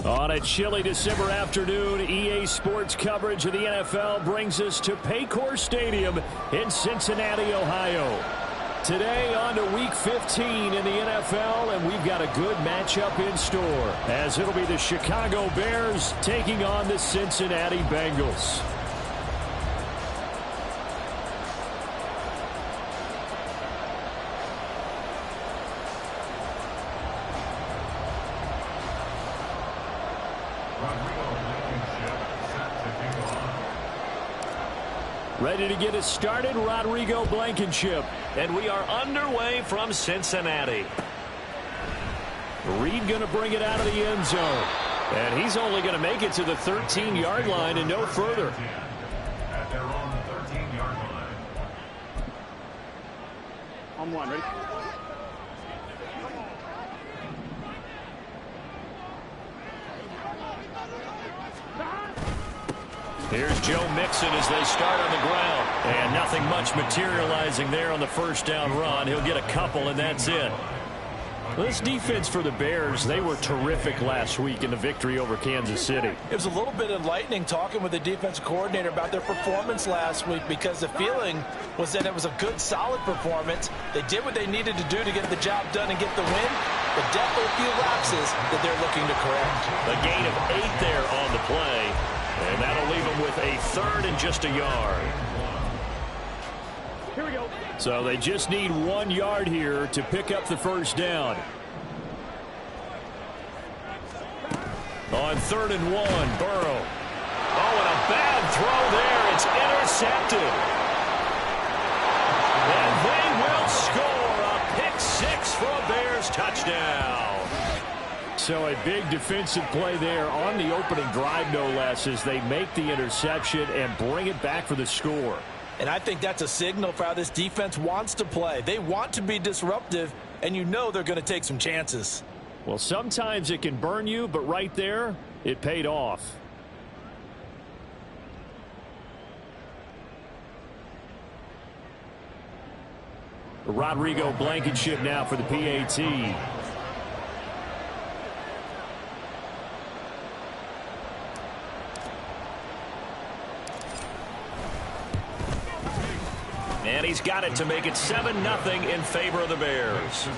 On a chilly December afternoon, EA Sports coverage of the NFL brings us to Paycor Stadium in Cincinnati, Ohio. Today on to Week 15 in the NFL, and we've got a good matchup in store, as it'll be the Chicago Bears taking on the Cincinnati Bengals. Ready to get us started, Rodrigo Blankenship. And we are underway from Cincinnati. Reed going to bring it out of the end zone. And he's only going to make it to the 13-yard line and no further. At their own 13-yard line. On one, ready? Here's Joe Mixon as they start on the ground. And nothing much materializing there on the first down run. He'll get a couple, and that's it. This defense for the Bears, they were terrific last week in the victory over Kansas City. It was a little bit enlightening talking with the defensive coordinator about their performance last week, because the feeling was that it was a good, solid performance. They did what they needed to do to get the job done and get the win, but definitely a few lapses that they're looking to correct. A gain of 8 there on the play. And that'll leave them with a third and just a yard. Here we go. So they just need 1 yard here to pick up the first down. On 3rd and 1, Burrow. Oh, and a bad throw there. It's intercepted. And they will score a pick 6 for a Bears touchdown. So a big defensive play there on the opening drive, no less, as they make the interception and bring it back for the score. And I think that's a signal for how this defense wants to play. They want to be disruptive, and you know they're going to take some chances. Well, sometimes it can burn you, but right there, it paid off. Rodrigo Blankenship now for the PAT. And he's got it to make it 7-0 in favor of the Bears.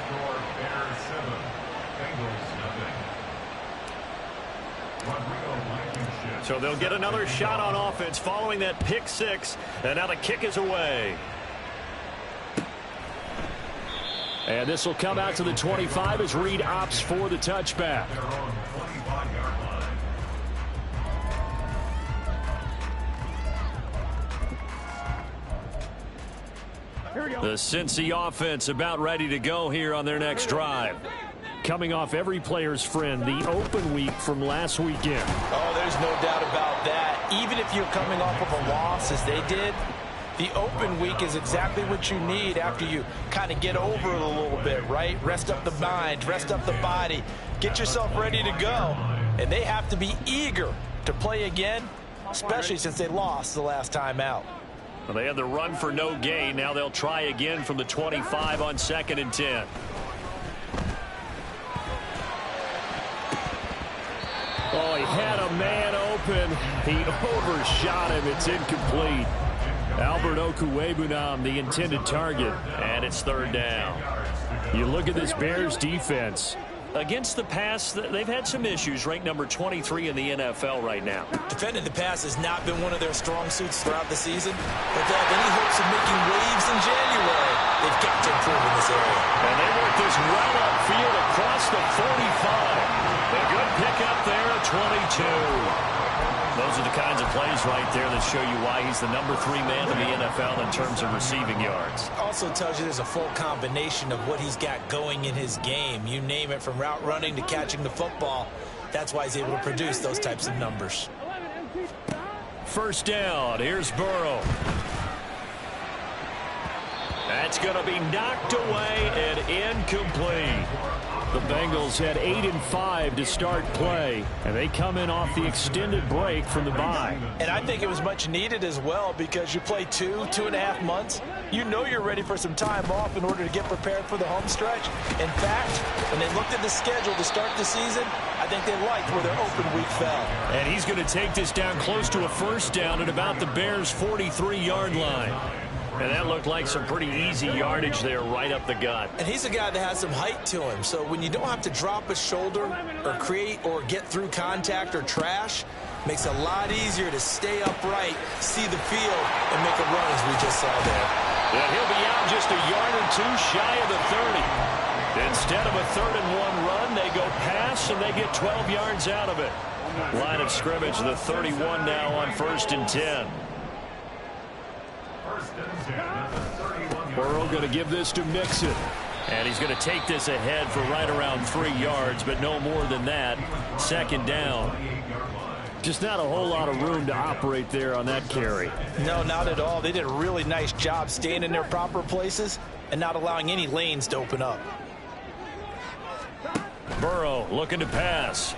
So they'll get another shot on offense following that pick 6. And now the kick is away. And this will come out to the 25 as Reed opts for the touchback. The Cincy offense about ready to go here on their next drive. Coming off every player's friend, the open week from last weekend. Oh, there's no doubt about that. Even if you're coming off of a loss as they did, the open week is exactly what you need after you kind of get over it a little bit, right? Rest up the mind, rest up the body, get yourself ready to go. And they have to be eager to play again, especially since they lost the last time out. Well, they had the run for no gain. Now they'll try again from the 25 on 2nd and 10. Oh, he had a man open. He overshot him. It's incomplete. Albert Okwuegbunam, the intended target. And it's 3rd down. You look at this Bears defense. Against the pass, they've had some issues. Ranked number 23 in the NFL right now. Defending the pass has not been one of their strong suits throughout the season, but they have any hopes of making waves in January, they've got to improve in this area. And they work this well upfield across the 45. A good pickup there at 22. Those are the kinds of plays right there that show you why he's the number 3 man in the NFL in terms of receiving yards. Also tells you there's a full combination of what he's got going in his game. You name it, from route running to catching the football. That's why he's able to produce those types of numbers. First down. Here's Burrow. That's going to be knocked away and incomplete. The Bengals had 8-5 to start play, and they come in off the extended break from the bye. And I think it was much needed as well because you play 2.5 months. You know you're ready for some time off in order to get prepared for the home stretch. In fact, when they looked at the schedule to start the season, I think they liked where their open week fell. And he's going to take this down close to a first down at about the Bears' 43-yard line. And that looked like some pretty easy yardage there right up the gut. And he's a guy that has some height to him. So when you don't have to drop a shoulder or create or get through contact or trash, makes it a lot easier to stay upright, see the field, and make a run as we just saw there. And he'll be out just a yard or two shy of the 30. Instead of a 3rd-and-1 run, they go pass, and they get 12 yards out of it. Line of scrimmage, the 31 now on 1st and 10. Burrow going to give this to Mixon. And he's going to take this ahead for right around 3 yards, but no more than that. 2nd down. Just not a whole lot of room to operate there on that carry. No, not at all. They did a really nice job staying in their proper places and not allowing any lanes to open up. Burrow looking to pass.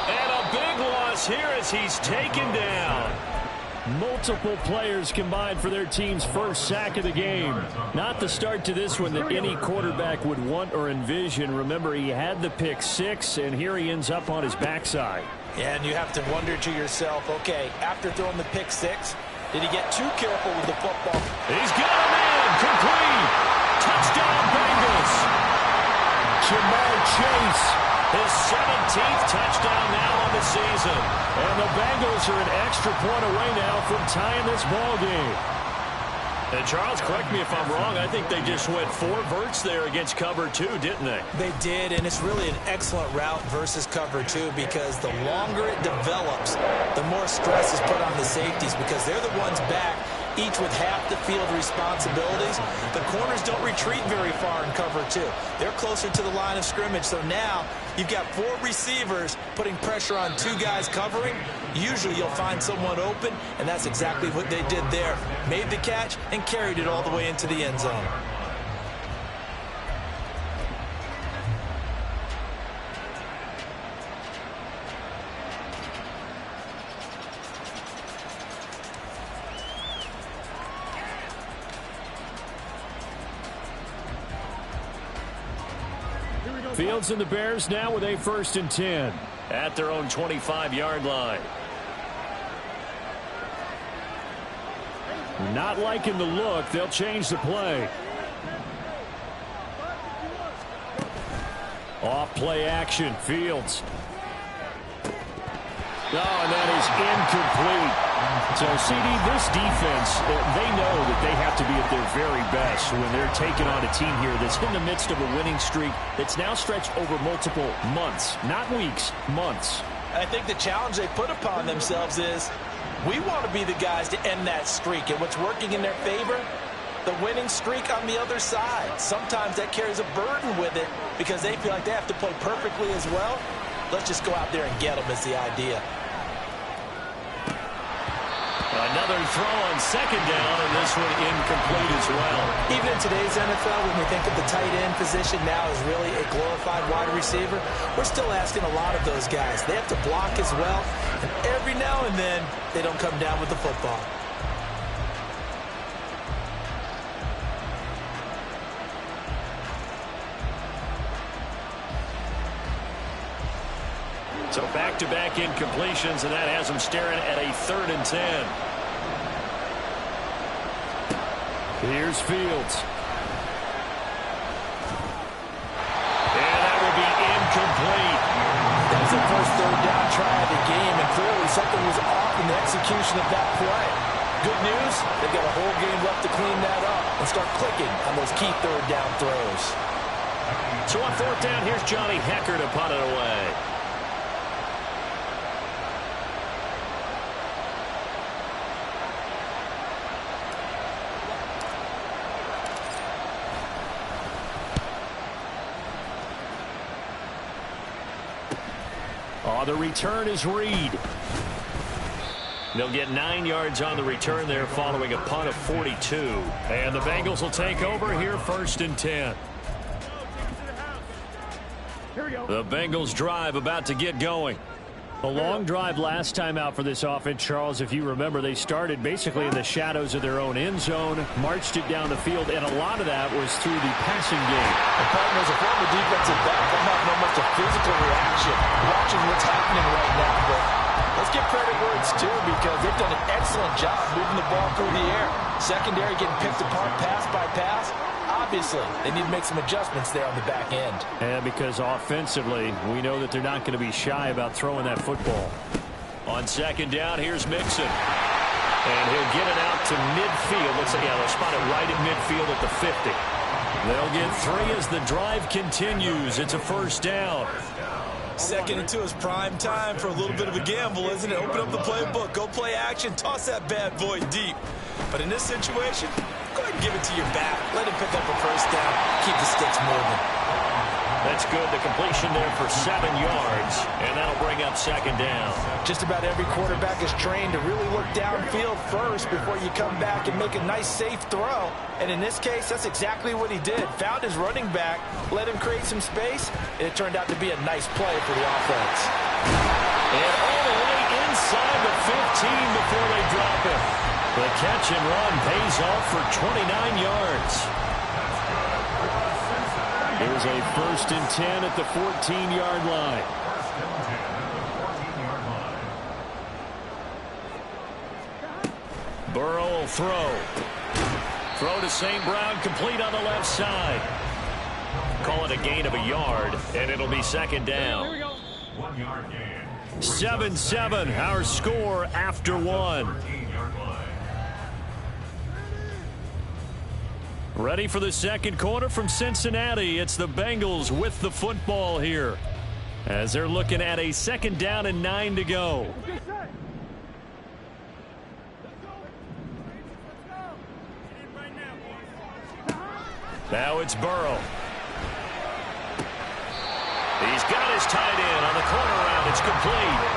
And a big loss here as he's taken down. Multiple players combined for their team's first sack of the game. Not the start to this one that any quarterback would want or envision. Remember, he had the pick 6, and here he ends up on his backside. Yeah, and you have to wonder to yourself, okay, after throwing the pick 6, did he get too careful with the football? He's got a man, complete. Touchdown, Bengals. Jamar Chase. His 17th touchdown now on the season. And the Bengals are an extra point away now from tying this ball game. And Charles, correct me if I'm wrong, I think they just went 4 verts there against cover 2, didn't they? They did, and it's really an excellent route versus cover 2 because the longer it develops, the more stress is put on the safeties because they're the ones back, each with half the field responsibilities. The corners don't retreat very far in cover 2. They're closer to the line of scrimmage, so now you've got 4 receivers putting pressure on 2 guys covering. Usually you'll find someone open, and that's exactly what they did there. Made the catch and carried it all the way into the end zone. Fields and the Bears now with a 1st and 10 at their own 25-yard line. Not liking the look. They'll change the play. Off play action. Fields. Oh, and that is incomplete. So, CD, this defense, they know that they have to be at their very best when they're taking on a team here that's in the midst of a winning streak that's now stretched over multiple months, not weeks, months. I think the challenge they put upon themselves is we want to be the guys to end that streak. And what's working in their favor? The winning streak on the other side. Sometimes that carries a burden with it because they feel like they have to play perfectly as well. Let's just go out there and get them is the idea. Another throw on 2nd down, and this one incomplete as well. Even in today's NFL, when we think of the tight end position now as really a glorified wide receiver, we're still asking a lot of those guys. They have to block as well, and every now and then, they don't come down with the football. So back-to-back incompletions, and that has them staring at a 3rd and 10. Here's Fields. And that will be incomplete. That was the first 3rd down try of the game, and clearly something was off in the execution of that play. Good news, they've got a whole game left to clean that up and start clicking on those key 3rd down throws. So on 4th down, here's Johnny Hecker to punt it away. Oh, the return is Reed. They'll get 9 yards on the return there following a punt of 42. And the Bengals will take over here 1st and 10. The Bengals drive about to get going. A long drive last time out for this offense, Charles. If you remember, they started basically in the shadows of their own end zone, marched it down the field, and a lot of that was through the passing game. And partners, a former defensive back, I'm not know much of physical reaction watching what's happening right now. But let's give credit where it's due because they've done an excellent job moving the ball through the air. Secondary getting picked apart pass by pass. Obviously, they need to make some adjustments there on the back end. And because offensively, we know that they're not going to be shy about throwing that football. On second down, here's Mixon. And he'll get it out to midfield. Looks like, they'll spot it right at midfield at the 50. They'll get 3 as the drive continues. It's a first down. Second and 2 is prime time for a little bit of a gamble, isn't it? Open up the playbook, go play action, toss that bad boy deep. But in this situation, go ahead and give it to your back. Let him pick up a first down. Keep the sticks moving. That's good. The completion there for 7 yards, and that'll bring up second down. Just about every quarterback is trained to really look downfield first before you come back and make a nice, safe throw. And in this case, that's exactly what he did. Found his running back, let him create some space, and it turned out to be a nice play for the offense. And all the way inside the 15 before they drop it. The catch and run pays off for 29 yards. Here's a 1st and 10 at the 14-yard line. Burrow will throw. Throw to St. Brown, complete on the left side. Call it a gain of a yard, and it'll be second down. 1 yard gain. 7-7, our score after 1. Ready for the second quarter from Cincinnati. It's the Bengals with the football here as they're looking at a 2nd down and 9 to go. Now it's Burrow. He's got his tight end on the corner route. It's complete.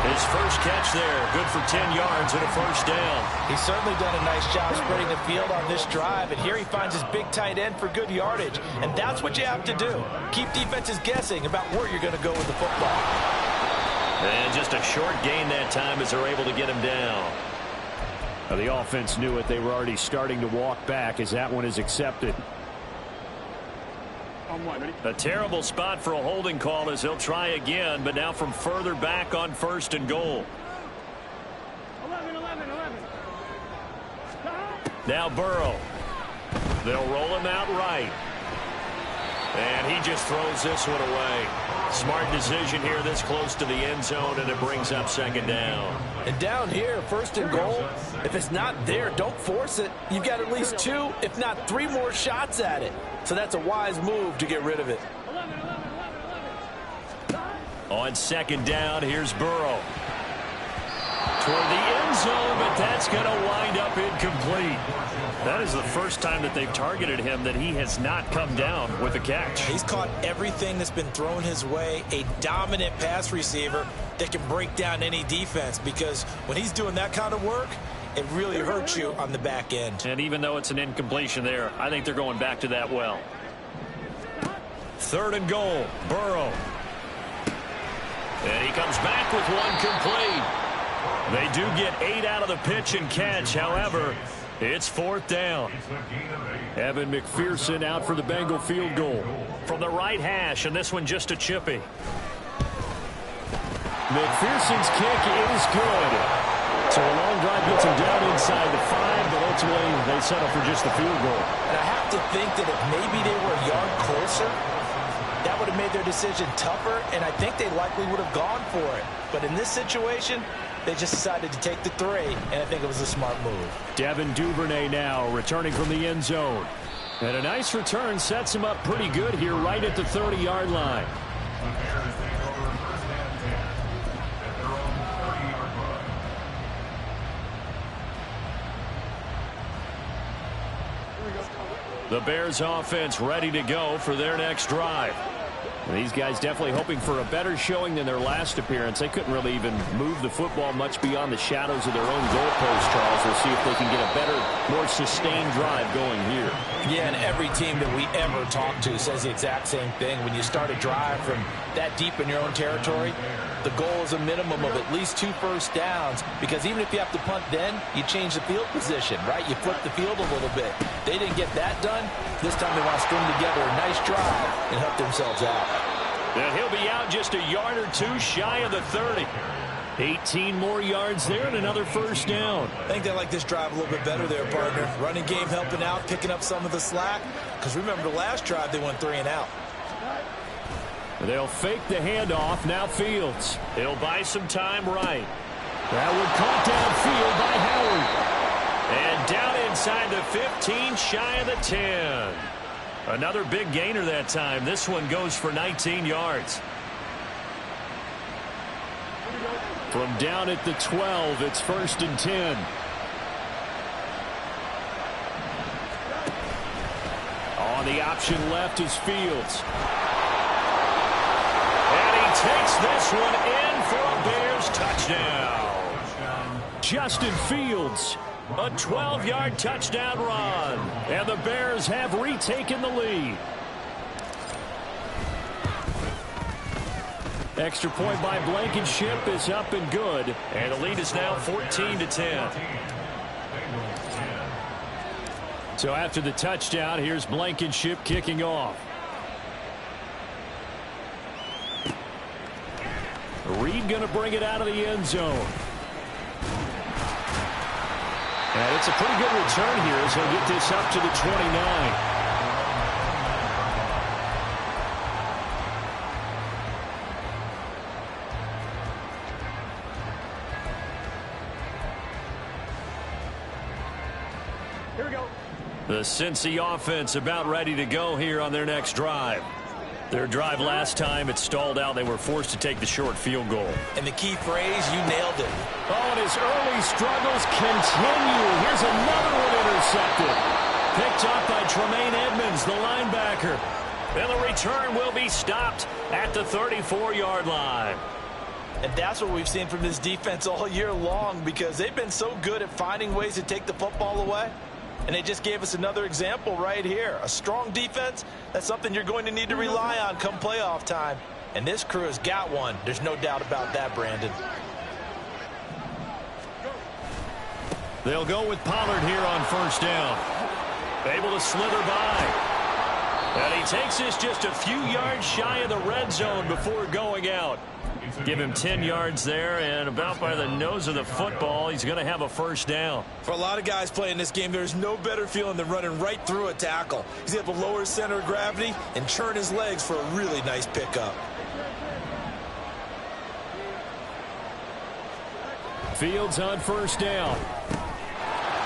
His first catch there, good for 10 yards and a first down. He's certainly done a nice job spreading the field on this drive, and here he finds his big tight end for good yardage. And that's what you have to do. Keep defenses guessing about where you're going to go with the football. And just a short gain that time as they're able to get him down. Now, the offense knew it. They were already starting to walk back as that one is accepted. A terrible spot for a holding call as he'll try again, but now from further back on 1st and goal. 11. Now Burrow. They'll roll him out right. And he just throws this one away. Smart decision here this close to the end zone, and it brings up second down. And down here, 1st and goal, if it's not there, don't force it. You've got at least 2, if not 3 more shots at it. So that's a wise move to get rid of it. 11. On 2nd down, here's Burrow. Toward the end zone, but that's going to wind up incomplete. That is the first time that they've targeted him that he has not come down with a catch. He's caught everything that's been thrown his way. A dominant pass receiver that can break down any defense, because when he's doing that kind of work, it really hurts you on the back end. And even though it's an incompletion there, I think they're going back to that well. 3rd and goal, Burrow. And he comes back with one complete. They do get 8 out of the pitch and catch. However, it's 4th down. Evan McPherson out for the Bengal field goal. From the right hash, and this one just a chippy. McPherson's kick is good. So a long drive gets him down inside the 5, but ultimately they settle for just the field goal. And I have to think that if maybe they were a yard closer, that would have made their decision tougher, and I think they likely would have gone for it. But in this situation, they just decided to take the 3, and I think it was a smart move. Devin Duvernay now returning from the end zone. And a nice return sets him up pretty good here right at the 30-yard line. The Bears offense ready to go for their next drive. And these guys definitely hoping for a better showing than their last appearance. They couldn't really even move the football much beyond the shadows of their own goalpost, Charles. We'll see if they can get a better, more sustained drive going here. Yeah, and every team that we ever talk to says the exact same thing. When you start a drive from that deep in your own territory, the goal is a minimum of at least 2 first downs, because even if you have to punt then, you change the field position, right? You flip the field a little bit. They didn't get that done. This time they want to string together a nice drive and help themselves out. And he'll be out just a yard or two shy of the 30. 18 more yards there and another first down. I think they like this drive a little bit better there, partner. Running game helping out, picking up some of the slack. Because remember, the last drive they went 3 and out. They'll fake the handoff. Now Fields. He'll buy some time right. That would caught downfield by Howard. And down inside the 15, shy of the 10. Another big gainer that time. This one goes for 19 yards. From down at the 12, it's 1st and 10. On the option left is Fields. And he takes this one in for a Bears touchdown. Justin Fields, a 12-yard touchdown run. And the Bears have retaken the lead. Extra point by Blankenship is up and good. And the lead is now 14-10. So after the touchdown, here's Blankenship kicking off. Reed going to bring it out of the end zone. And it's a pretty good return here as he'll get this up to the 29. Here we go. The Cincy offense about ready to go here on their next drive. Their drive last time, it stalled out. They were forced to take the short field goal. And the key phrase, you nailed it. Oh, and his early struggles continue. Here's another one intercepted. Picked up by Tremaine Edmonds, the linebacker. And the return will be stopped at the 34-yard line. And that's what we've seen from this defense all year long, because they've been so good at finding ways to take the football away. And they just gave us another example right here. A strong defense, that's something you're going to need to rely on come playoff time. And this crew has got one. There's no doubt about that, Brandon. They'll go with Pollard here on first down. Able to slither by. And he takes this just a few yards shy of the red zone before going out. Give him 10 yards there, and about by the nose of the football, he's going to have a first down. For a lot of guys playing this game, there's no better feeling than running right through a tackle. He's able to lower his center of gravity and churn his legs for a really nice pickup. Fields on first down.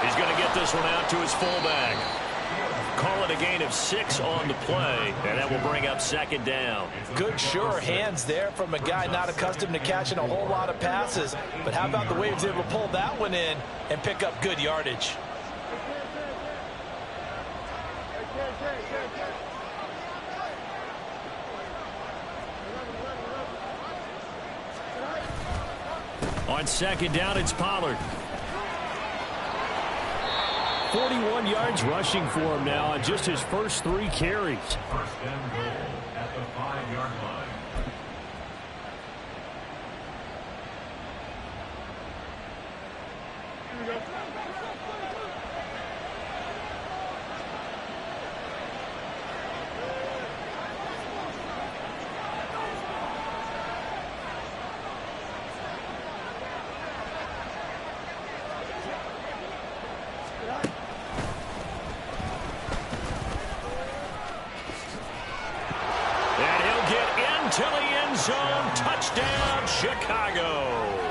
He's going to get this one out to his fullback. Call it a gain of 6 on the play, and that will bring up second down. Good, sure hands there from a guy not accustomed to catching a whole lot of passes. But how about the way he was able to pull that one in and pick up good yardage? On second down, it's Pollard. 41 yards rushing for him now on just his first 3 carries. First and goal at the 5-yard line. To the end zone, touchdown, Chicago.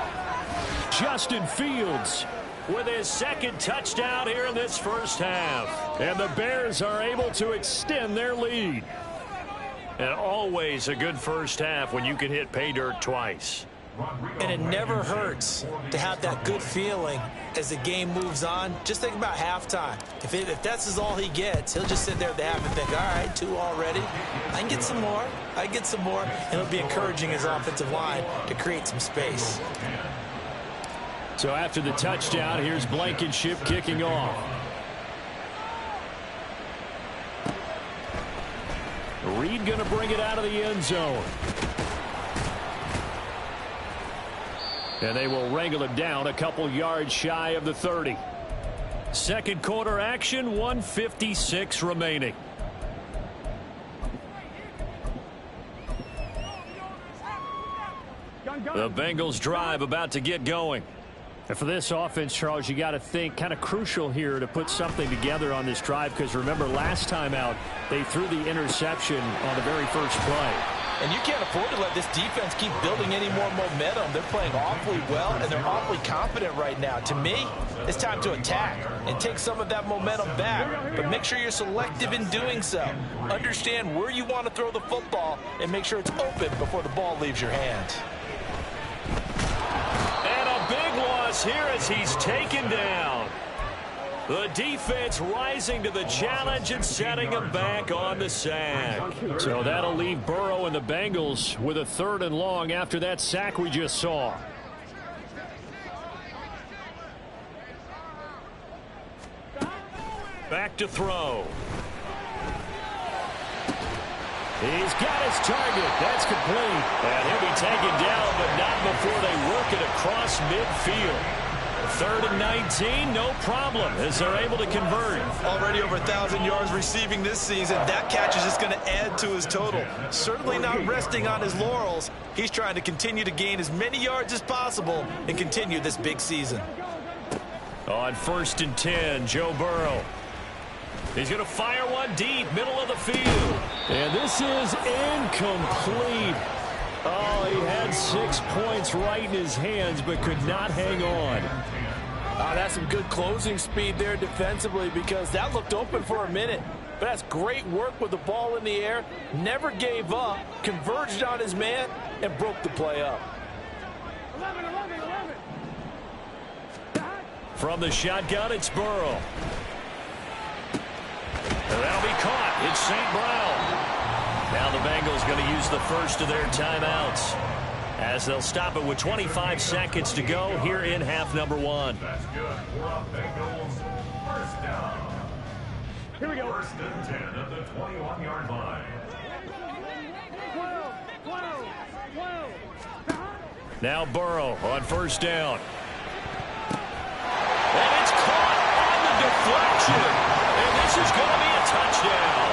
Justin Fields with his second touchdown here in this first half. And the Bears are able to extend their lead. And always a good first half when you can hit pay dirt twice. And it never hurts to have that good feeling as the game moves on. Just think about halftime. If that's all he gets, he'll just sit there at the half and think, all right, 2 already. I can get some more. I can get some more. And it'll be encouraging his offensive line to create some space. So after the touchdown, here's Blankenship kicking off. Reed going to bring it out of the end zone. And they will wrangle him down a couple yards shy of the 30. Second quarter action, 1:56 remaining. The Bengals drive about to get going. And for this offense, Charles, you got to think kind of crucial here to put something together on this drive, because remember last time out they threw the interception on the very first play. And you can't afford to let this defense keep building any more momentum. They're playing awfully well, and they're awfully confident right now. To me, it's time to attack and take some of that momentum back. But make sure you're selective in doing so. Understand where you want to throw the football and make sure it's open before the ball leaves your hand. And a big loss here as he's taken down. The defense rising to the challenge and setting him back on the sack. So that'll leave Burrow and the Bengals with a 3rd and long after that sack we just saw. Back to throw. He's got his target. That's complete. And he'll be taken down, but not before they work it across midfield. 3rd and 19, no problem, as they're able to convert. Already over 1,000 yards receiving this season. That catch is just going to add to his total. Certainly not resting on his laurels. He's trying to continue to gain as many yards as possible and continue this big season. On 1st and 10, Joe Burrow. He's going to fire one deep, middle of the field. And this is incomplete. Oh, he had 6 points right in his hands, but could not hang on. Oh, that's some good closing speed there defensively, because that looked open for a minute. But that's great work with the ball in the air. Never gave up, converged on his man, and broke the play up. 11. From the shotgun, it's Burrow. And that'll be caught. It's St. Brown. Now the Bengals going to use the first of their timeouts, as they'll stop it with 25 seconds to go here in half number 1. That's good for a Bengals first down. Here we go. 1st and 10 at the 21-yard line. 12. Now Burrow on 1st down. And it's caught on the deflection. And this is going to be a touchdown.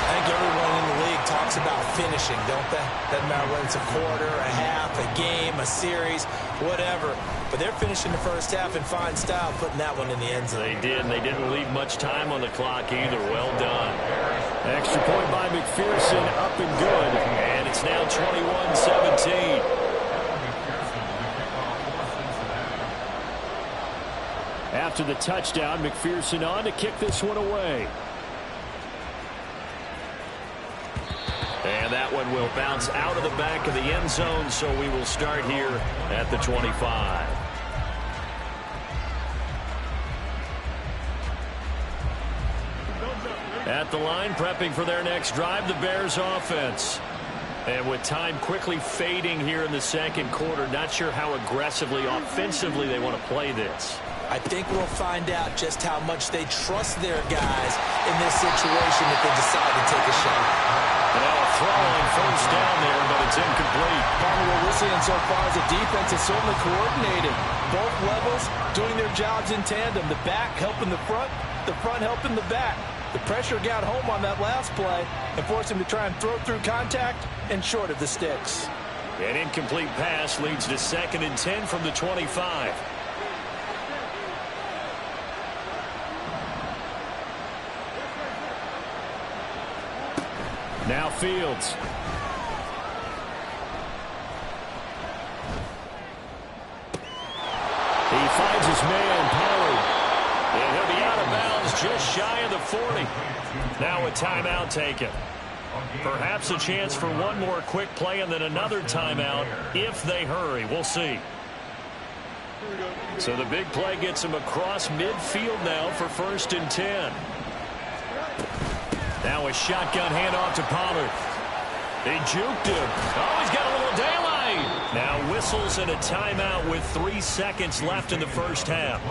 I think everyone in the league talks about finishing, don't they? Doesn't matter whether it's a quarter, a half, a game, a series, whatever. But they're finishing the first half in fine style, putting that one in the end zone. They did, and they didn't leave much time on the clock either. Well done. Extra point by McPherson, up and good. And it's now 21-17. After the touchdown, McPherson on to kick this one away. And that one will bounce out of the back of the end zone, so we will start here at the 25. At the line, prepping for their next drive, the Bears offense. And with time quickly fading here in the second quarter, not sure how aggressively, offensively they want to play this. I think we'll find out just how much they trust their guys in this situation if they decide to take a shot. Now a throw on 1st down there, but it's incomplete. Probably what we're seeing so far is the defense is certainly coordinated. Both levels doing their jobs in tandem. The back helping the front helping the back. The pressure got home on that last play and forced him to try and throw through contact and short of the sticks. An incomplete pass leads to 2nd and 10 from the 25. Now Fields. He finds his man, Pollard. And he'll be out of bounds just shy of the 40. Now a timeout taken. Perhaps a chance for one more quick play and then another timeout if they hurry. We'll see. So the big play gets him across midfield now for 1st and 10. Now a shotgun handoff to Pollard. They juked him. Oh, he's got a little daylight. Now whistles and a timeout with 3 seconds left in the first half.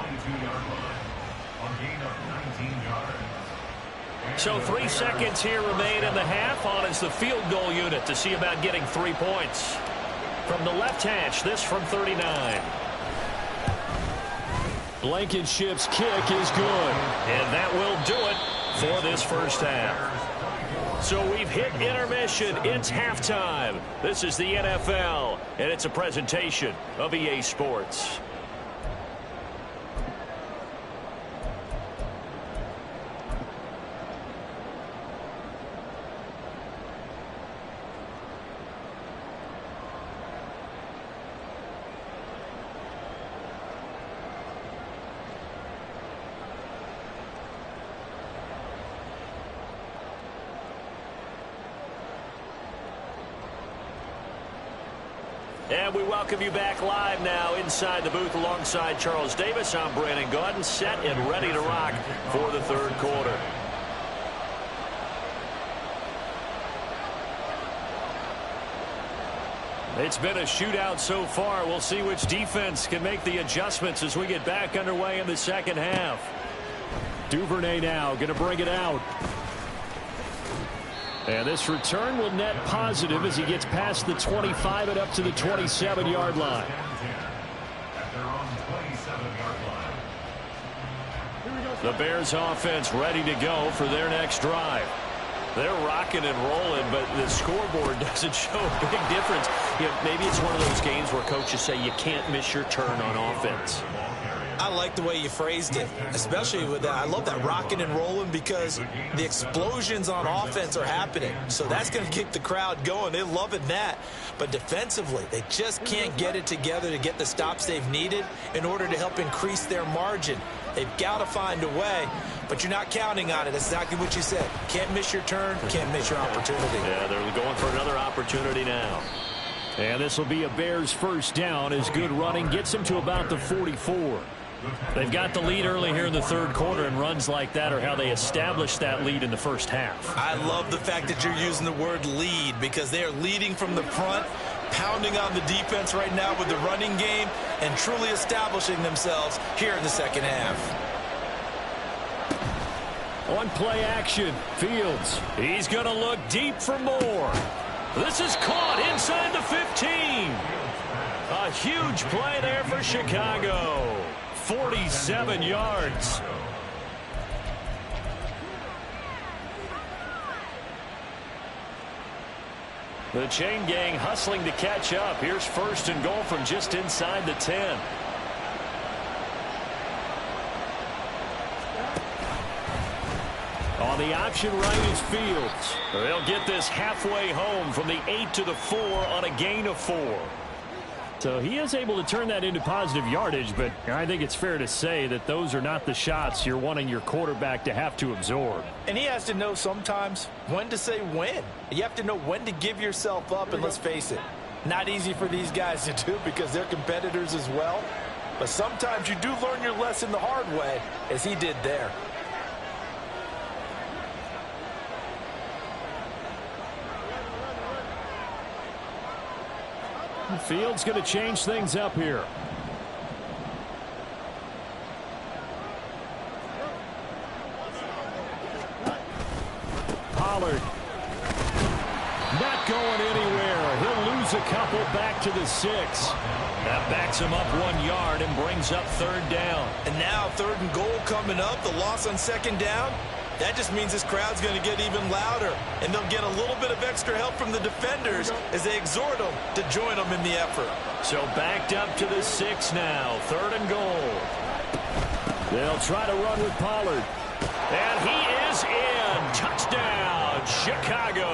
So 3 seconds here remain in the half. On is the field goal unit to see about getting 3 points. From the left hash, this from 39. Blankenship's kick is good. And that will do it for this first half. So we've hit intermission. It's halftime. This is the NFL, and it's a presentation of EA Sports. And we welcome you back live now inside the booth alongside Charles Davis. I'm Brandon Gaudin, set and ready to rock for the third quarter. It's been a shootout so far. We'll see which defense can make the adjustments as we get back underway in the second half. Duvernay now going to bring it out. And this return will net positive as he gets past the 25 and up to the 27-yard line. The Bears offense ready to go for their next drive. They're rocking and rolling, but the scoreboard doesn't show a big difference. You know, maybe it's one of those games where coaches say you can't miss your turn on offense. I like the way you phrased it, especially with that. I love that rocking and rolling because the explosions on offense are happening. So that's going to keep the crowd going. They're loving that. But defensively, they just can't get it together to get the stops they've needed in order to help increase their margin. They've got to find a way, but you're not counting on it. That's exactly what you said. Can't miss your turn, can't miss your opportunity. Yeah, they're going for another opportunity now. And this will be a Bears first down as good running gets them to about the 44. They've got the lead early here in the third quarter, and runs like that are how they established that lead in the first half. I love the fact that you're using the word lead because they are leading from the front, pounding on the defense right now with the running game, and truly establishing themselves here in the second half. On play action, Fields. He's going to look deep for more. This is caught inside the 15. A huge play there for Chicago. 47 yards. The chain gang hustling to catch up. Here's first and goal from just inside the 10. On the option right is Fields. They'll get this halfway home from the 8 to the 4 on a gain of 4. So he is able to turn that into positive yardage, but I think it's fair to say that those are not the shots you're wanting your quarterback to have to absorb. And he has to know sometimes when to say when. You have to know when to give yourself up, and let's face it, not easy for these guys to do because they're competitors as well. But sometimes you do learn your lesson the hard way, as he did there. Fields going to change things up here. Pollard. Not going anywhere. He'll lose a couple back to the 6. That backs him up 1 yard and brings up third down. And now third and goal coming up. The loss on second down. That just means this crowd's going to get even louder, and they'll get a little bit of extra help from the defenders as they exhort them to join them in the effort. So backed up to the 6 now, third and goal. They'll try to run with Pollard. And he is in. Touchdown, Chicago.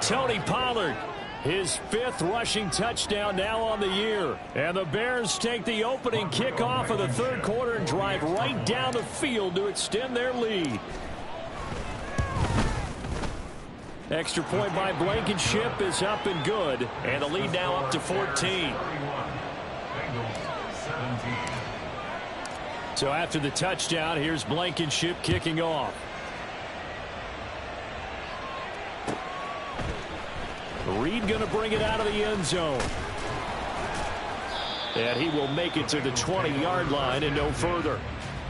Tony Pollard, his 5th rushing touchdown now on the year. And the Bears take the opening kickoff of the third quarter and drive right down the field to extend their lead. Extra point by Blankenship is up and good. And the lead now up to 14. So after the touchdown, here's Blankenship kicking off. Reed going to bring it out of the end zone. And he will make it to the 20-yard line and no further.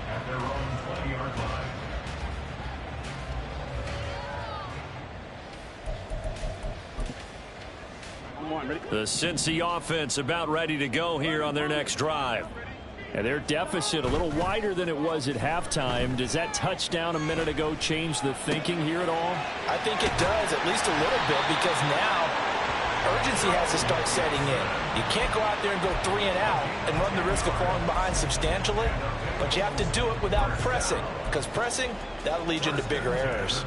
At their own 20-yard line. The Cincy offense about ready to go here on their next drive. And their deficit a little wider than it was at halftime. Does that touchdown a minute ago change the thinking here at all? I think it does, at least a little bit, because now urgency has to start setting in. You can't go out there and go 3 and out and run the risk of falling behind substantially, but you have to do it without pressing, because pressing, that'll lead you into bigger errors.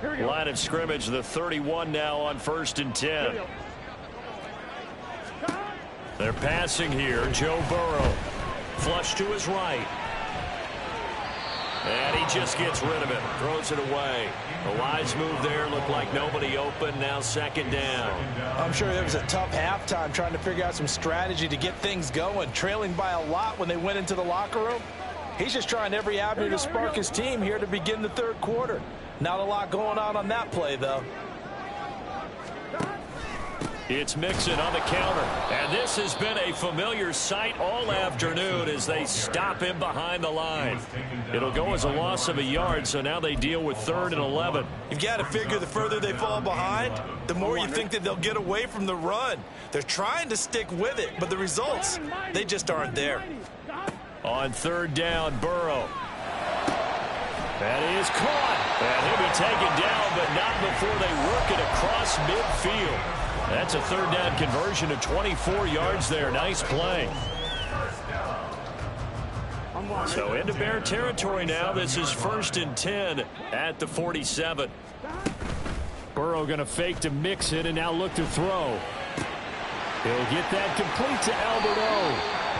Line of scrimmage, the 31 now on 1st and 10. They're passing here. Joe Burrow. Flush to his right. And he just gets rid of it. Throws it away. A wise move there. Looked like nobody open. Now 2nd down. I'm sure it was a tough halftime trying to figure out some strategy to get things going. Trailing by a lot when they went into the locker room. He's just trying every avenue to spark his team here to begin the 3rd quarter. Not a lot going on that play, though. It's Mixon on the counter. And this has been a familiar sight all afternoon as they stop him behind the line. It'll go as a loss of a yard, so now they deal with 3rd and 11. You've got to figure the further they fall behind, the more you think that they'll get away from the run. They're trying to stick with it, but the results, they just aren't there. On 3rd down, Burrow. That is caught. And he'll be taken down, but not before they work it across midfield. That's a 3rd down conversion of 24 yards there. Nice play. So into Bear territory now. This is 1st and 10 at the 47. Burrow going to fake to mix it and now look to throw. He'll get that complete to Albert O.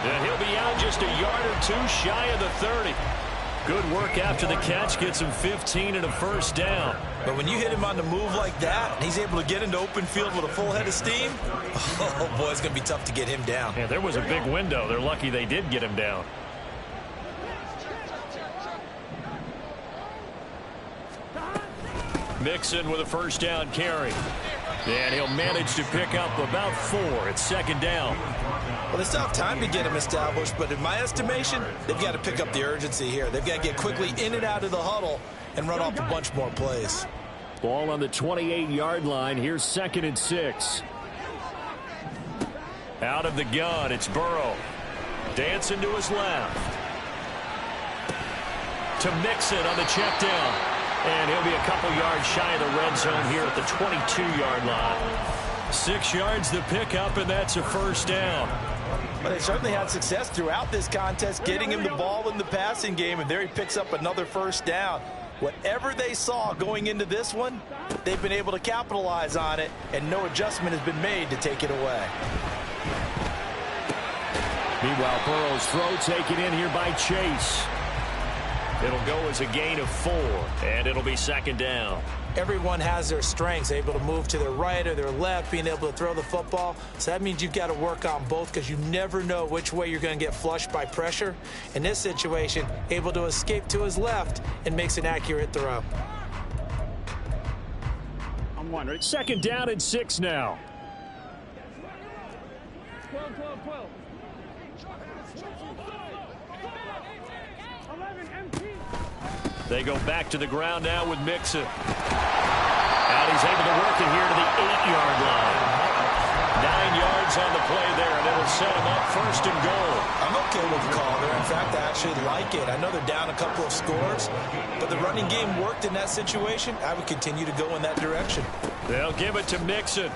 And he'll be out just a yard or 2 shy of the 30. Good work after the catch. Gets him 15 and a 1st down. But when you hit him on the move like that, and he's able to get into open field with a full head of steam, oh, boy, it's going to be tough to get him down. Yeah, there was a big window. They're lucky they did get him down. Mixon with a 1st down carry. And he'll manage to pick up about 4 at 2nd down. Well, they still have time to get him established, but in my estimation, they've got to pick up the urgency here. They've got to get quickly in and out of the huddle and run off a bunch more plays. Ball on the 28-yard line. Here's 2nd and 6. Out of the gun, it's Burrow. Dancing to his left. To Mixon on the check down. And he'll be a couple yards shy of the red zone here at the 22-yard line. 6 yards the pickup, and that's a 1st down. But they certainly had success throughout this contest, getting him the ball in the passing game, and there he picks up another 1st down. Whatever they saw going into this one, they've been able to capitalize on it, and no adjustment has been made to take it away. Meanwhile, Burrow's throw taken in here by Chase. It'll go as a gain of 4, and it'll be 2nd down. Everyone has their strengths, able to move to their right or their left, being able to throw the football. So that means you've got to work on both because you never know which way you're going to get flushed by pressure. In this situation, able to escape to his left and makes an accurate throw. I'm wondering. 2nd down and 6 now. 12, 12, 12. 11, MP. They go back to the ground now with Mixon. And he's able to work it here to the 8-yard line. 9 yards on the play there, and it'll set him up 1st and goal. I'm okay with the call there. In fact, I actually like it. I know they're down a couple of scores, but the running game worked in that situation. I would continue to go in that direction. They'll give it to Mixon.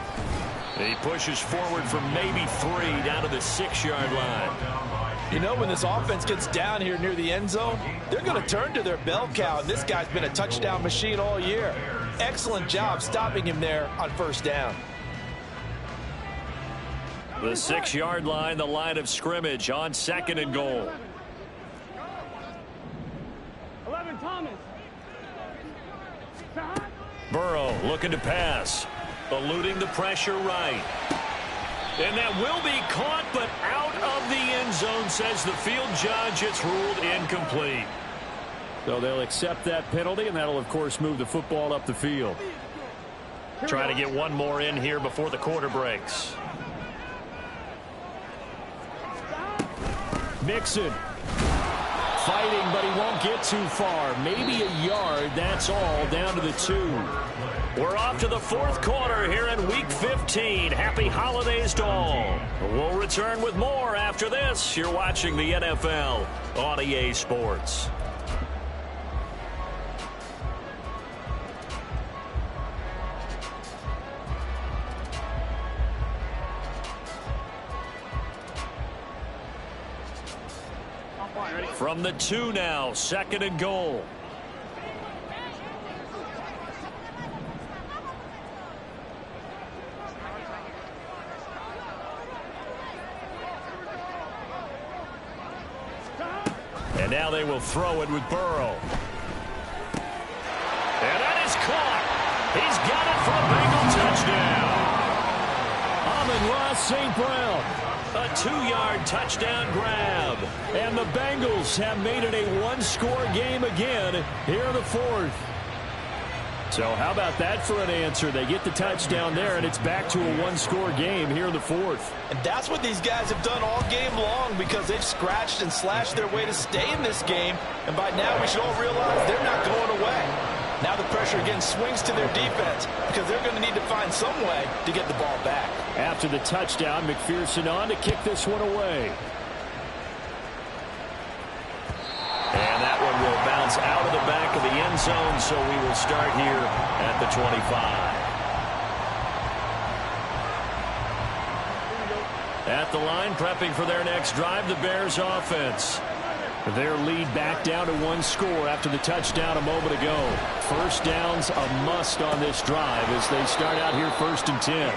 He pushes forward from maybe 3 down to the 6-yard line. You know, when this offense gets down here near the end zone, they're going to turn to their bell cow, and this guy's been a touchdown machine all year. Excellent job stopping him there on 1st down. The 6-yard line, the line of scrimmage on 2nd and goal. 11, Looking to pass. Eluding the pressure right. And that will be caught, but out of the end zone, says the field judge. It's ruled incomplete. So they'll accept that penalty, and that'll, of course, move the football up the field. Trying to get one more in here before the quarter breaks. Mixon. Fighting, but he won't get too far. Maybe a yard. That's all. Down to the 2. We're off to the fourth quarter here in Week 15. Happy holidays to all. We'll return with more after this. You're watching the NFL on EA Sports. From the 2 now, 2nd and goal. And now they will throw it with Burrow. And that is caught. He's got it for a Bengal touchdown. Amon-Ra St. Brown. A 2-yard touchdown grab. And the Bengals have made it a one-score game again here in the 4th. So how about that for an answer? They get the touchdown there, and it's back to a one-score game here in the 4th. And that's what these guys have done all game long, because they've scratched and slashed their way to stay in this game. And by now we should all realize they're not going away. Now the pressure again swings to their defense, because they're going to need to find some way to get the ball back. After the touchdown, McPherson on to kick this one away. And that one will bounce out of the back of the end zone, so we will start here at the 25. At the line, prepping for their next drive, the Bears offense. Their lead back down to one score after the touchdown a moment ago. First down's a must on this drive as they start out here 1st and 10.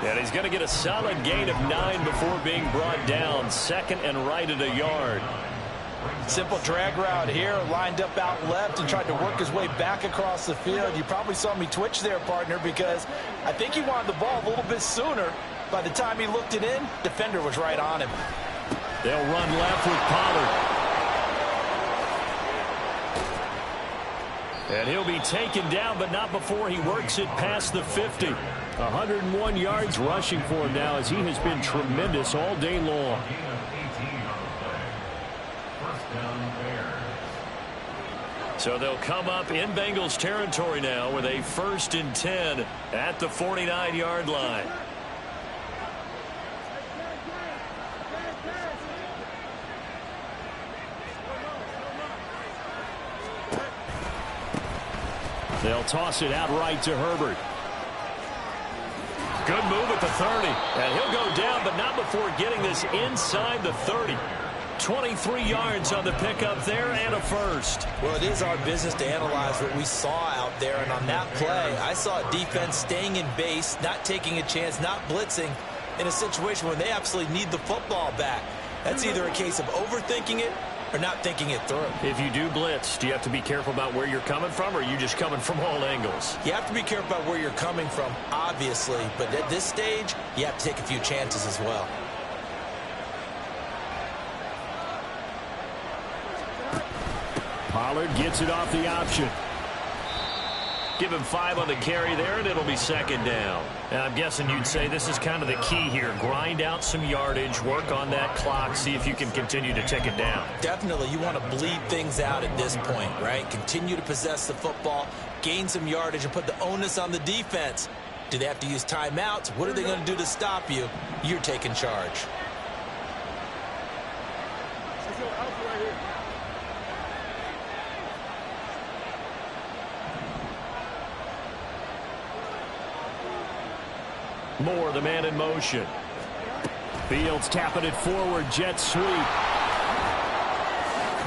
And he's going to get a solid gain of 9 before being brought down. 2nd and right at a yard. Simple drag route here, lined up out left and tried to work his way back across the field. You probably saw me twitch there, partner, because I think he wanted the ball a little bit sooner. By the time he looked it in, defender was right on him. They'll run left with Pollard. And he'll be taken down, but not before he works it past the 50. 101 yards rushing for him now, as he has been tremendous all day long. So they'll come up in Bengals territory now with a 1st and 10 at the 49-yard line. They'll toss it out right to Herbert. Good move at the 30. And he'll go down, but not before getting this inside the 30. 23 yards on the pickup there and a first. Well, it is our business to analyze what we saw out there. And on that play, I saw a defense staying in base, not taking a chance, not blitzing in a situation where they absolutely need the football back. That's either a case of overthinking it or not thinking it through. If you do blitz, do you have to be careful about where you're coming from, or are you just coming from all angles? You have to be careful about where you're coming from, obviously. But at this stage, you have to take a few chances as well. Pollard gets it off the option. Give him 5 on the carry there, and it'll be 2nd down. And I'm guessing you'd say this is kind of the key here. Grind out some yardage, work on that clock, see if you can continue to tick it down. Definitely, you want to bleed things out at this point, right? Continue to possess the football, gain some yardage, and put the onus on the defense. Do they have to use timeouts? What are they going to do to stop you? You're taking charge. Moore, the man in motion. Fields tapping it forward, jet sweep.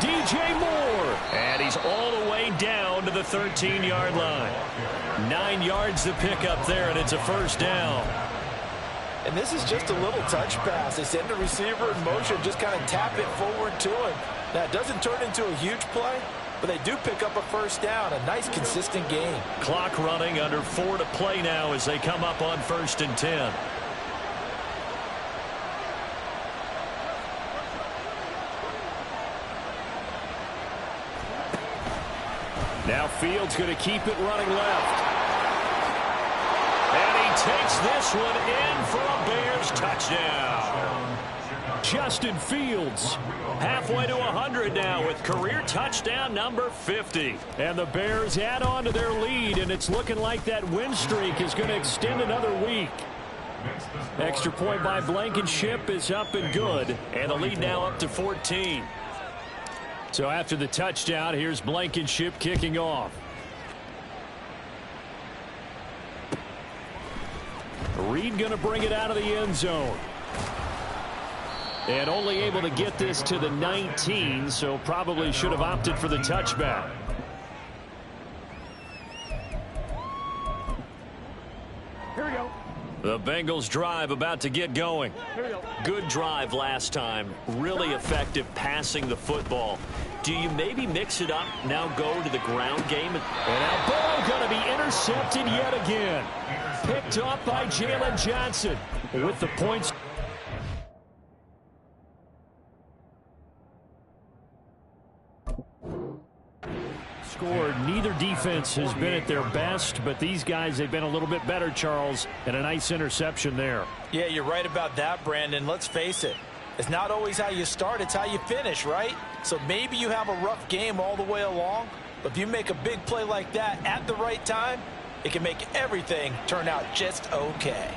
DJ Moore. And he's all the way down to the 13-yard line. 9 yards to pick up there, and it's a first down. And this is just a little touch pass. They send the receiver in motion, just kind of tap it forward to him. Now, it doesn't turn into a huge play, but they do pick up a first down. A nice, consistent game. Clock running, under 4 to play now as they come up on 1st and 10. Now Fields going to keep it running left. And he takes this one in for a Bears touchdown. Justin Fields Halfway to 100 now with career touchdown number 50. And the Bears add on to their lead, and it's looking like that win streak is going to extend another week. Extra point by Blankenship is up and good. And the lead now up to 14. So after the touchdown, here's Blankenship kicking off. Reed going to bring it out of the end zone. And only able to get this to the 19, so probably should have opted for the touchback. Here we go. The Bengals drive about to get going. Here we go. Good drive last time. Really effective passing the football. Do you maybe mix it up, now go to the ground game? And now ball going to be intercepted yet again. Picked off by Jalen Johnson with the points. Scored. Neither defense has been at their best, but these guys, they've been a little bit better, Charles, and a nice interception there. Yeah, you're right about that, Brandon. Let's face it. It's not always how you start, it's how you finish, right? So maybe you have a rough game all the way along, but if you make a big play like that at the right time, it can make everything turn out just okay.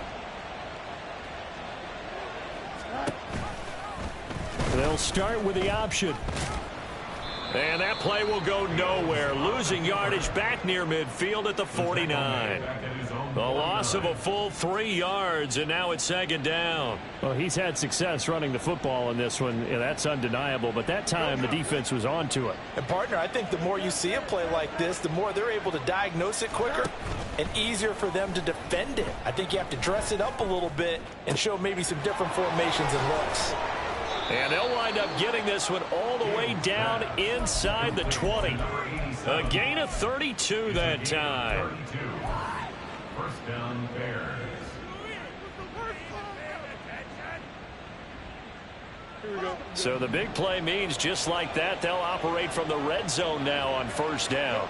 They'll start with the option. And that play will go nowhere. Losing yardage back near midfield at the 49. The loss of a full 3 yards, and now it's 2nd down. Well, he's had success running the football in this one. Yeah, that's undeniable, but that time the defense was on to it. And, partner, I think the more you see a play like this, the more they're able to diagnose it quicker and easier for them to defend it. I think you have to dress it up a little bit and show maybe some different formations and looks. And they'll wind up getting this one all the way down inside the 20. A gain of 32 that time. First down, Bears. So the big play means just like that, they'll operate from the red zone now on 1st down.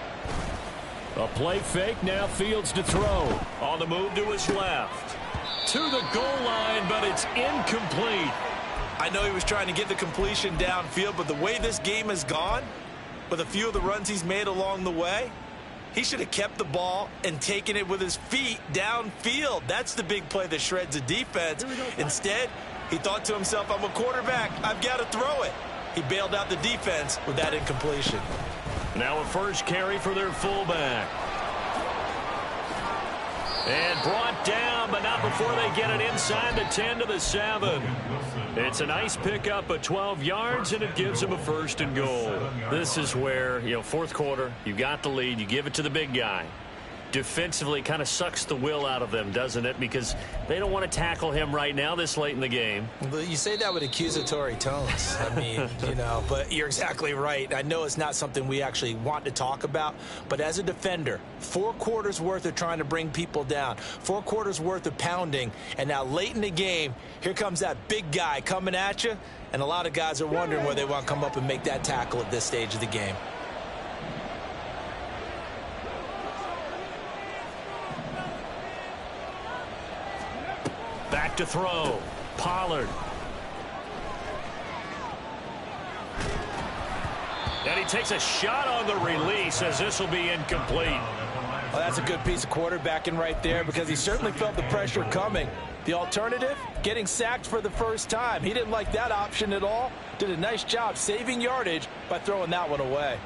A play fake, now Fields to throw. On the move to his left. To the goal line, but it's incomplete. I know he was trying to get the completion downfield, but the way this game has gone, with a few of the runs he's made along the way, he should have kept the ball and taken it with his feet downfield. That's the big play that shreds the defense. Instead, he thought to himself, I'm a quarterback, I've got to throw it. He bailed out the defense with that incompletion. Now a first carry for their fullback. And brought down, but not before they get it inside the 10 to the 7. It's a nice pickup of 12 yards, and it gives them a 1st and goal. This is where, 4th quarter, you got the lead, you give it to the big guy. Defensively kind of sucks the will out of them, doesn't it? Because they don't want to tackle him right now this late in the game. But you say that with accusatory tones. I mean, but you're exactly right. I know it's not something we actually want to talk about, but as a defender, 4 quarters worth of trying to bring people down, 4 quarters worth of pounding, and now late in the game, here comes that big guy coming at you, and a lot of guys are wondering where they want to come up and make that tackle at this stage of the game. Back to throw. Pollard. And he takes a shot on the release as this will be incomplete. Well, that's a good piece of quarterbacking right there because he certainly felt the pressure coming. The alternative, getting sacked for the first time. He didn't like that option at all. Did a nice job saving yardage by throwing that one away.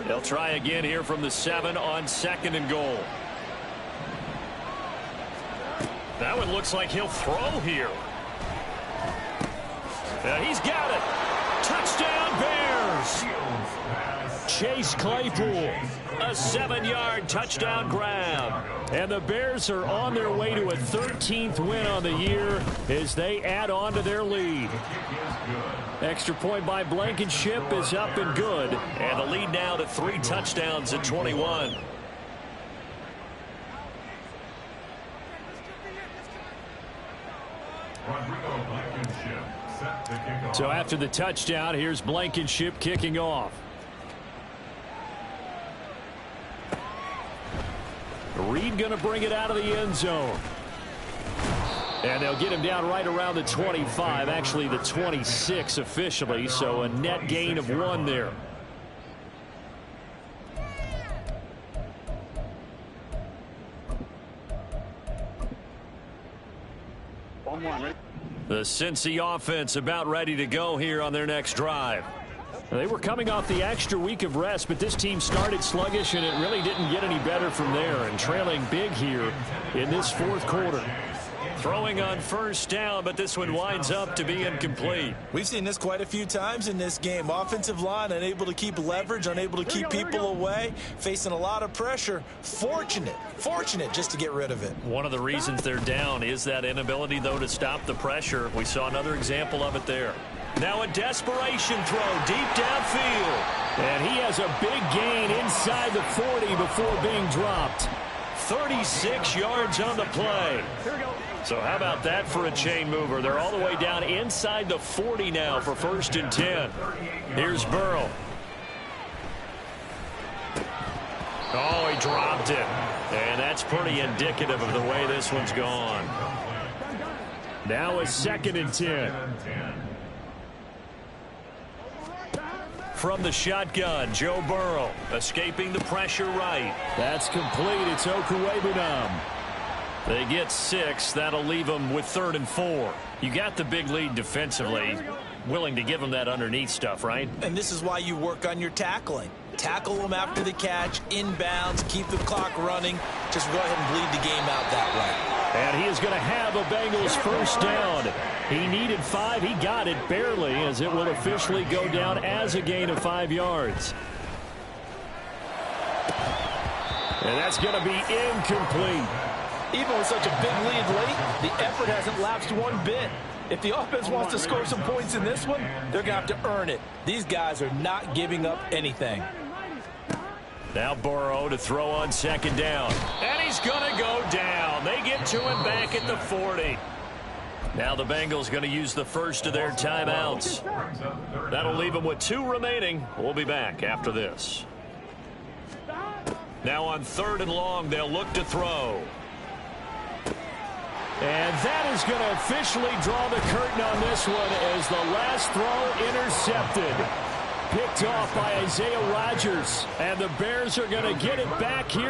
They'll try again here from the 7 on 2nd and goal. That one looks like he'll throw here. He's got it. Touchdown, Bears. Chase Claypool. A 7-yard touchdown grab. And the Bears are on their way to a 13th win on the year as they add on to their lead. Extra point by Blankenship is up and good. And the lead now to 3 touchdowns at 21. So after the touchdown, here's Blankenship kicking off. Reed going to bring it out of the end zone. And they'll get him down right around the 25, actually the 26 officially, so a net gain of 1 there. The Cincy offense about ready to go here on their next drive. They were coming off the extra week of rest, but this team started sluggish, and it really didn't get any better from there, and trailing big here in this 4th quarter. Throwing on first down, but this one winds up to be incomplete. We've seen this quite a few times in this game. Offensive line unable to keep leverage, unable to keep people away, facing a lot of pressure. Fortunate just to get rid of it. One of the reasons they're down is that inability, though, to stop the pressure. We saw another example of it there. Now a desperation throw deep downfield. And he has a big gain inside the 40 before being dropped. 36 yards on the play. Here we go. So how about that for a chain mover? They're all the way down inside the 40 now for 1st and 10. Here's Burrow. Oh, he dropped it. And that's pretty indicative of the way this one's gone. Now a 2nd and 10. From the shotgun, Joe Burrow escaping the pressure right. That's complete. It's Okwuegbunam. They get 6. That'll leave them with 3rd and 4. You got the big lead defensively. Willing to give them that underneath stuff, right? And this is why you work on your tackling. Tackle them after the catch, inbounds, keep the clock running. Just go ahead and bleed the game out that way. And he is going to have a Bengals first down. He needed 5. He got it barely, as it will officially go down as a gain of 5 yards. And that's going to be incomplete. Even with such a big lead late, the effort hasn't lapsed one bit. If the offense wants to score some points in this one, they're going to have to earn it. These guys are not giving up anything. Now Burrow to throw on 2nd down. And he's going to go down. They get to him back at the 40. Now the Bengals going to use the first of their timeouts. That'll leave them with 2 remaining. We'll be back after this. Now on 3rd and long, they'll look to throw. And that is going to officially draw the curtain on this one as the last throw intercepted. Picked off by Isaiah Rodgers. And the Bears are going to get it back here.